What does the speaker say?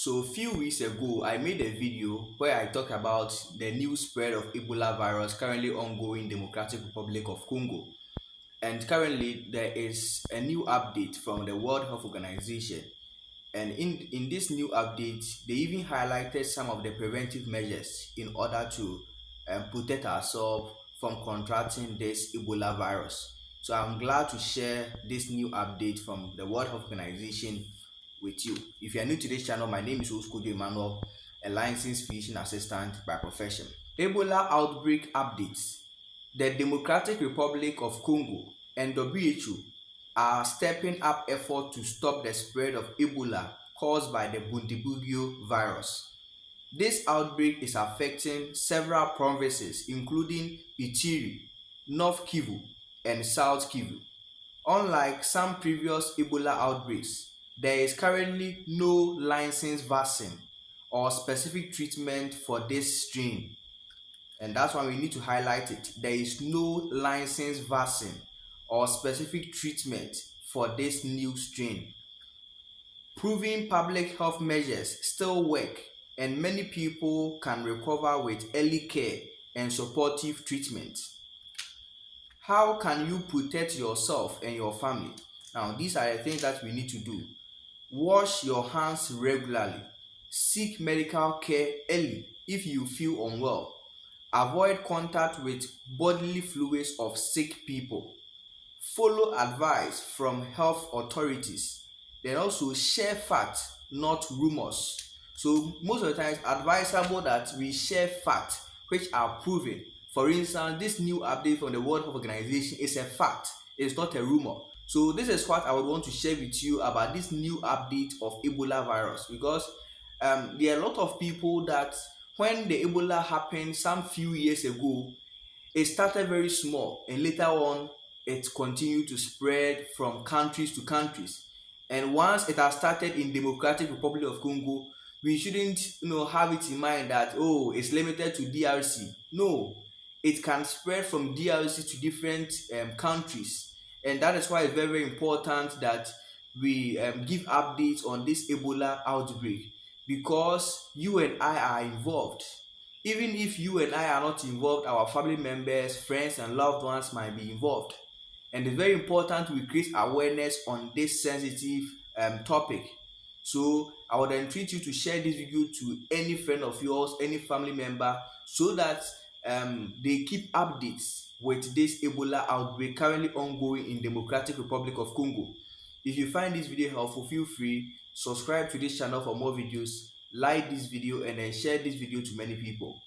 So a few weeks ago, I made a video where I talk about the new spread of Ebola virus currently ongoing in Democratic Republic of Congo. And currently, there is a new update from the World Health Organization. And in this new update, they even highlighted some of the preventive measures in order to protect ourselves from contracting this Ebola virus. So I'm glad to share this new update from the World Health Organization with you. If you are new to this channel, my name is Oscojo Emmanuel, a licensed physician assistant by profession. Ebola outbreak updates. The Democratic Republic of Congo and WHO are stepping up effort to stop the spread of Ebola caused by the Bundibugyo virus. This outbreak is affecting several provinces including Ituri, North Kivu, and South Kivu. Unlike some previous Ebola outbreaks, there is currently no licensed vaccine or specific treatment for this strain, and that's why we need to highlight it. There is no licensed vaccine or specific treatment for this new strain. Proven public health measures still work, and many people can recover with early care and supportive treatment. How can you protect yourself and your family? Now, these are the things that we need to do. Wash your hands regularly. Seek medical care early if you feel unwell. Avoid contact with bodily fluids of sick people. Follow advice from health authorities. Then also share facts, not rumors. So most of the time it's advisable that we share facts which are proven. For instance, this new update from the World Health Organization is a fact, it's not a rumor. So this is what I would want to share with you about this new update of Ebola virus, because there are a lot of people that when the Ebola happened some few years ago, it started very small and later on it continued to spread from countries to countries. And once it has started in Democratic Republic of Congo, we shouldn't have it in mind that it's limited to DRC. No, it can spread from DRC to different countries, and that is why it's very, very important that we give updates on this Ebola outbreak, because you and I are involved. Even if you and I are not involved, our family members, friends, and loved ones might be involved. And it's very important we create awareness on this sensitive topic. So I would entreat you to share this video to any friend of yours, any family member, so that they keep updates with this Ebola outbreak currently ongoing in Democratic Republic of Congo. If you find this video helpful, feel free subscribe to this channel for more videos, like this video, and then share this video to many people.